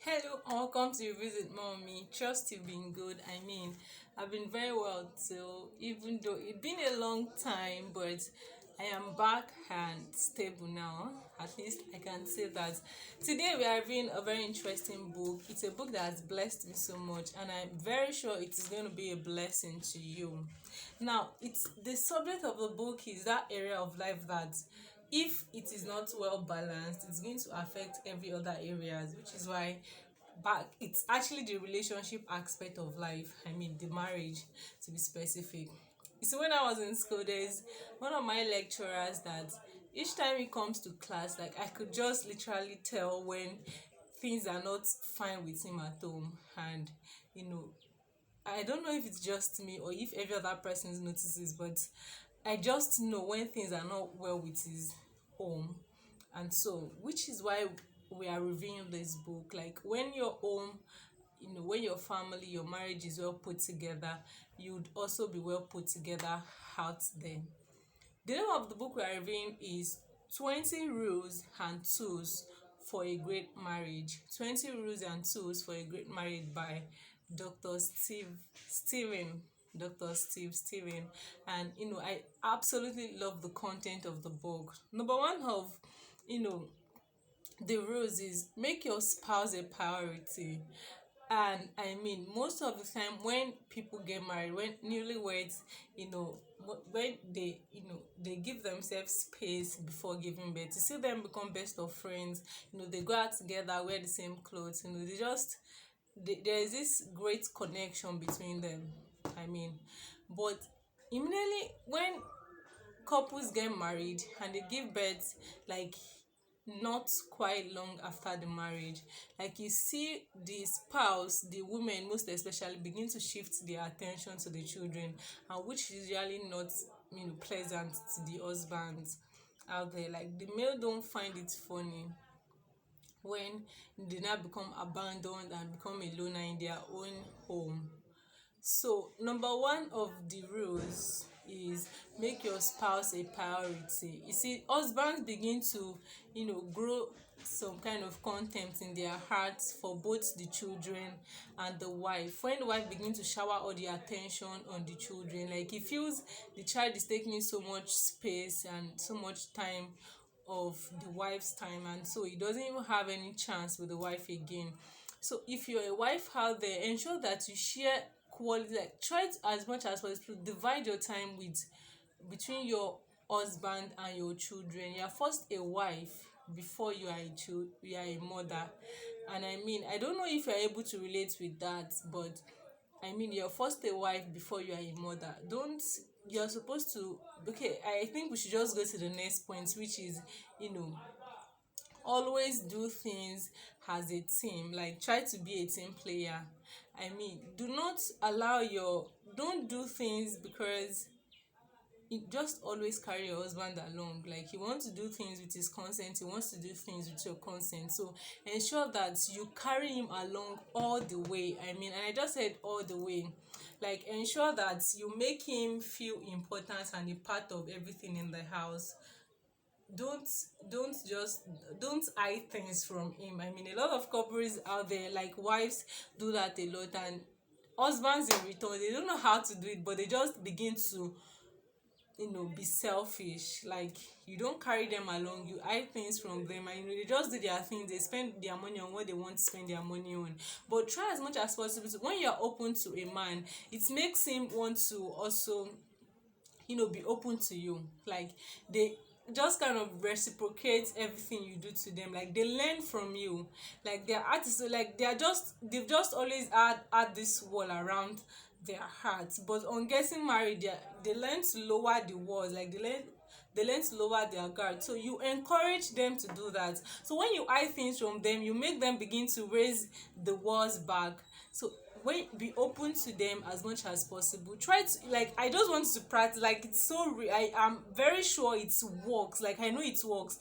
Hello, and welcome to ReviewswithMowunmi. Trust you've been good. I've been very well too, even though it's been a long time, but I am back and stable now. At least I can say that. Today we are reading a very interesting book. It's a book that has blessed me so much, and I'm very sure it is going to be a blessing to you. Now, it's the subject of the book is that area of life that if it is not well balanced, it's going to affect every other areas, which is why back it's actually the relationship aspect of life. The marriage, to be specific. So when I was in school, there's one of my lecturers that each time he comes to class, like I could just literally tell when things are not fine with him at home. And you know I don't know if it's just me or if every other person notices, but I just know when things are not well with his home. And so, which is why we are reviewing this book. Like when your home, when your family, your marriage is well put together, you'd also be well put together out there. The name of the book we are reviewing is 20 Rules and Tools for a Great Marriage. 20 Rules and Tools for a Great Marriage by Dr. Steven. Dr. Steven. And I absolutely love the content of the book. Number one of you know the rules is make your spouse a priority. And most of the time when people get married, when newlyweds, when they give themselves space before giving birth, to see them become best of friends. They go out together, wear the same clothes. There is this great connection between them. But immediately when couples get married and they give birth, like not quite long after the marriage, like you see the spouse, the women most especially, begin to shift their attention to the children, and which is usually not pleasant to the husbands out there. Like the male don't find it funny when they now become abandoned and become a loner in their own home. So, number one of the rules is make your spouse a priority. You see, husbands begin to, grow some kind of contempt in their hearts for both the children and the wife. When the wife begins to shower all the attention on the children, like he feels the child is taking so much space and so much time of the wife's time, and so he doesn't even have any chance with the wife again. So if you're a wife out there, ensure that you share quality, like try to, as much as possible, divide your time with between your husband and your children. You are first a wife before you are you are a mother. And I don't know if you're able to relate with that, but you're first a wife before you are a mother. Don't You're supposed to, okay, I think we should just go to the next point, which is, you know always do things as a team. Like try to be a team player. Do not allow your don't do things because you just always carry your husband along. Like you want to do things with his consent, he wants to do things with your consent. So ensure that you carry him along all the way. And I just said all the way. Like ensure that you make him feel important and a part of everything in the house. Don't hide things from him. A lot of couples out there, like wives, do that a lot, and husbands in return, they don't know how to do it, but they just begin to be selfish. Like you don't carry them along, you hide things from them, and they just do their things. They spend their money on what they want to spend their money on. But try as much as possible to, when you're open to a man, it makes him want to also be open to you. Like they just kind of reciprocate everything you do to them. Like they learn from you. Like they're artists, like they've just always had this wall around their hearts, but on getting married, they learn to lower the walls. Like they learn to lower their guard. So you encourage them to do that. So when you hide things from them, you make them begin to raise the walls back. So when be open to them as much as possible. Try to, like, I just want to practice. Like it's so I am very sure it works. Like I know it works.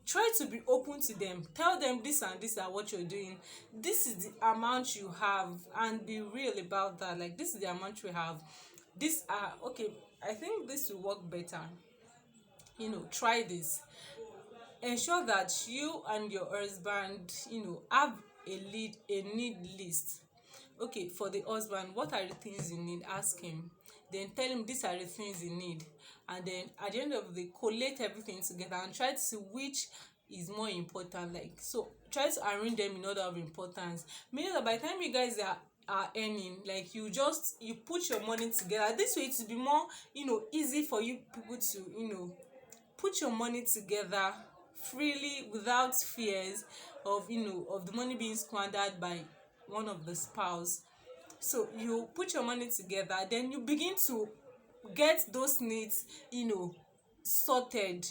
Try to be open to them. Tell them this and this are what you're doing. This is the amount you have, and be real about that. Like this is the amount we have. This are okay. I think this will work better. Try this. Ensure that you and your husband have a need list. Okay, for the husband, what are the things you need? Ask him. Then tell him these are the things you need. And then at the end of the day, collate everything together and try to see which is more important. Like, so try to arrange them in order of importance. Meaning that by the time you guys are earning, like, you put your money together. This way it will be more, easy for you people to, put your money together freely without fears of, of the money being squandered by one of the spouse. So you put your money together, then you begin to get those needs, sorted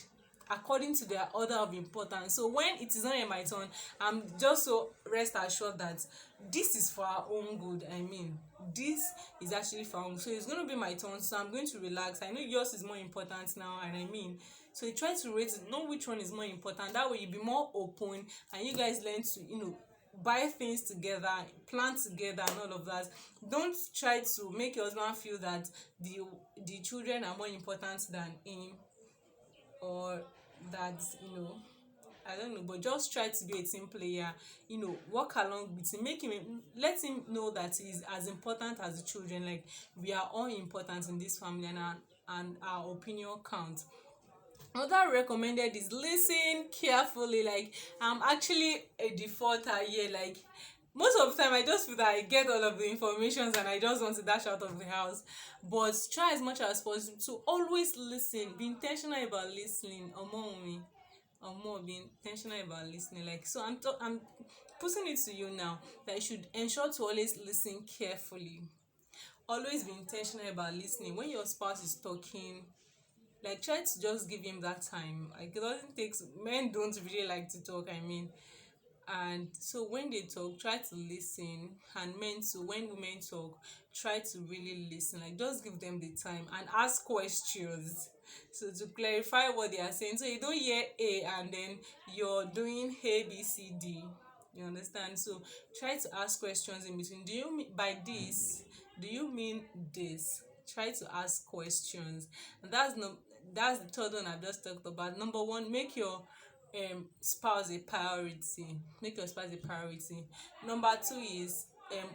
according to their order of importance. So when it is not in my turn, I'm just so rest assured that this is for our own good. I mean, this is actually for our own. So it's going to be my turn, so I'm going to relax. I know yours is more important now, and I mean, so you try to rate it, know which one is more important. That way you'll be more open, and you guys learn to, buy things together, plan together, and all of that. Don't try to make your husband feel that the children are more important than him, or that, I don't know, but just try to be a team player. Work along with him, let him know that he's as important as the children. Like, we are all important in this family, and our opinion counts. Another recommended is listen carefully. Like, I'm actually a defaulter here. Like, most of the time I just feel that I get all of the information and I just want to dash out of the house. But try as much as possible to always listen. Be intentional about listening. Or more, be intentional about listening. Like, so I'm putting it to you now that you should ensure to always listen carefully. Always be intentional about listening. When your spouse is talking, like, try to just give him that time. Like, it doesn't take, men don't really like to talk, I mean. And so when they talk, try to listen. And men too, when women talk, try to really listen. Like, just give them the time and ask questions, so to clarify what they are saying, so you don't hear A and then you're doing A B C D. You understand? So try to ask questions in between. Do you mean by this? Do you mean this? Try to ask questions. And that's the third one I've just talked about. Number one, make your spouse a priority. Make your spouse a priority. Number two is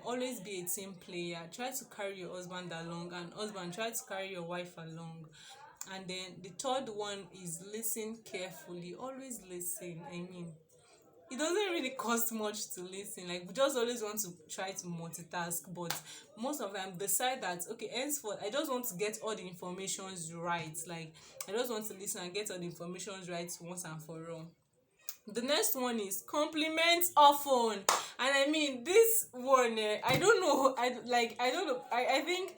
always be a team player. Try to carry your husband along, and husband, try to carry your wife along. And then the third one is listen carefully. Always listen. I mean, it doesn't really cost much to listen. Like, we just always want to try to multitask, but most of the time decide that, okay, henceforth I just want to get all the informations right. Like, I just want to listen and get all the informations right once and for all. The next one is compliment often. And I mean, this one, I don't know, I think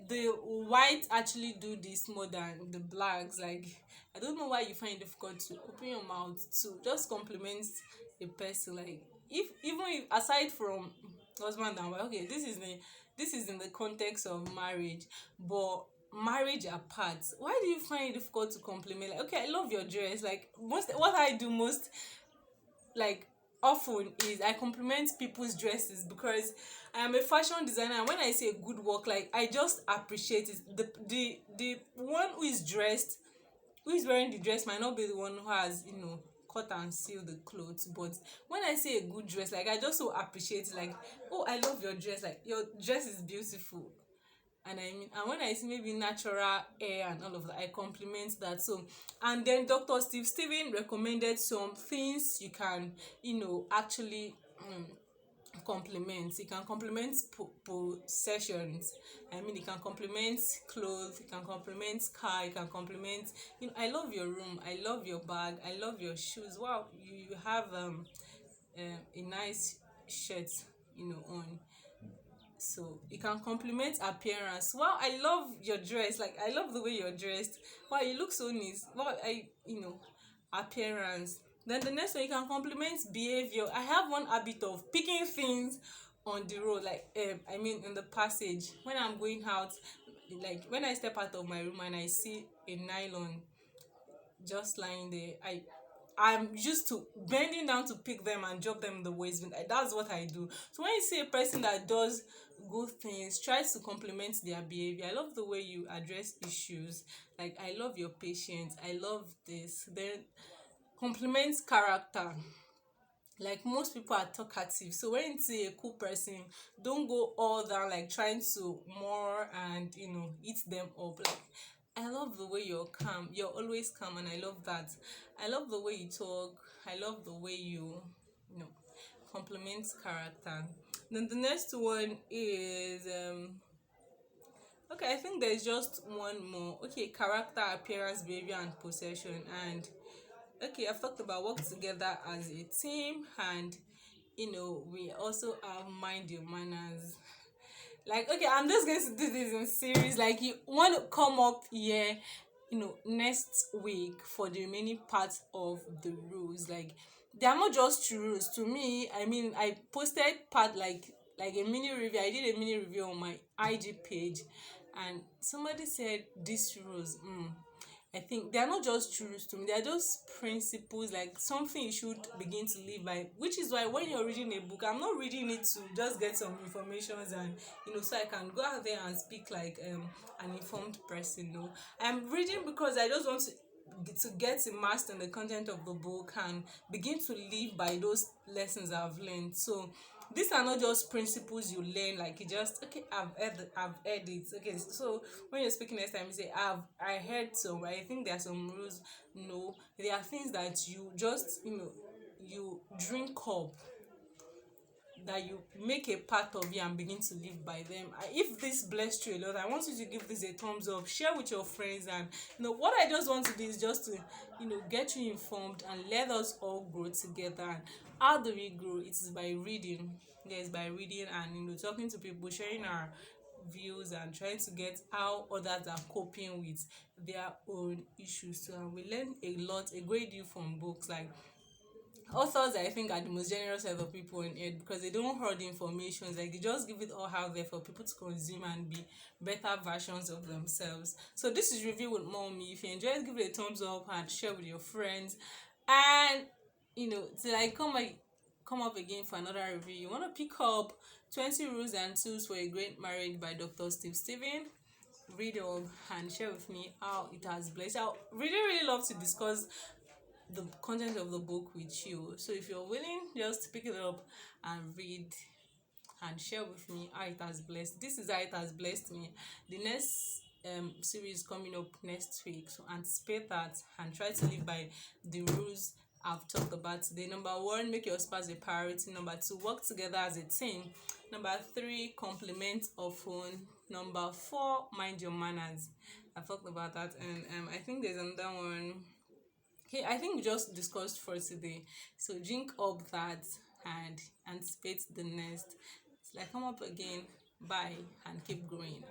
the whites actually do this more than the blacks. Like, I don't know why you find it difficult to open your mouth to just compliment a person. Like, if aside from husband and wife, okay, this is in the context of marriage, but marriage apart, why do you find it difficult to compliment? Like, okay, I love your dress. Like, what I do most, like, often, is I compliment people's dresses, because I am a fashion designer, and when I say good work, like, I just appreciate it. The one who is wearing the dress might not be the one who has, cut and sew the clothes. But when I say a good dress, like, I just so appreciate it. Like, oh, I love your dress. Like, your dress is beautiful. And I mean, and when I see maybe natural hair and all of that, I compliment that. So, and then Dr. Steven recommended some things you can, actually compliment. You can compliment possessions. I mean, you can compliment clothes, you can compliment car, you can compliment, I love your room, I love your bag, I love your shoes. Wow, you have a nice shirt, on. So you can compliment appearance. Wow, I love your dress. Like, I love the way you're dressed. Wow, you look so nice. Wow, appearance. Then the next one, you can compliment behavior. I have one habit of picking things on the road. Like, I mean, in the passage, when I'm going out, like, when I step out of my room and I see a nylon just lying there, I'm used to bending down to pick them and drop them in the waste bin. That's what I do. So when you see a person that does good things, try to compliment their behavior. I love the way you address issues. Like, I love your patience. I love this. Then compliment character. Like most people are talkative, so when you see a cool person, don't go all down like trying to more and eat them up. Like, I love the way you're calm, you're always calm, and I love that. I love the way you talk. I love the way you know compliment character. Then the next one is okay, I think there's just one more. Okay, character, appearance, behavior, and possession. And okay, I've talked about work together as a team, and we also have mind your manners. Like, okay, I'm just going to do this in series. Like, you want to come up here, next week for the remaining part of the rules. Like, they are not just rules to me. I mean, I posted part like a mini review. I did a mini review on my IG page, and somebody said these rules. I think they are not just truths to me, they are just principles, like something you should begin to live by. Which is why when you're reading a book, I'm not reading it to just get some informations and so I can go out there and speak like an informed person. No, I'm reading because I just want to get immersed in the content of the book and begin to live by those lessons I've learned. So these are not just principles you learn, like you just okay, I've heard it. Okay, so when you're speaking next time, you say I heard some. I think there are some rules. No, there are things that you just you drink up, that you make a part of you and begin to live by them. If this blessed you a lot, I want you to give this a thumbs up, share with your friends, and what I just want to do is just to get you informed and let us all grow together. And how do we grow? It is by reading. Yes, by reading and talking to people, sharing our views and trying to get how others are coping with their own issues. So and we learn a lot, a great deal from books. Like, authors, I think, are the most generous set of people on earth because they don't hoard information. Like, they just give it all out there for people to consume and be better versions of themselves. So this is Review with Mowunmi. If you enjoyed, give it a thumbs up and share with your friends. And till I come up again for another review, you want to pick up 20 Rules and Tools for a Great Marriage by Dr. Steven. Read up and share with me how it has blessed. I really love to discuss the content of the book with you. So if you're willing, just pick it up and read and share with me how it has blessed. This is how it has blessed me. The next series coming up next week, so anticipate that and try to live by the rules I've talked about today. Number 1, make your spouse a priority. Number 2, work together as a team. Number 3, compliment often. Number 4, mind your manners. I've talked about that, and I think there's another one. Okay, I think we just discussed for today. So drink up that and anticipate the next. It's like come up again. Bye and keep growing.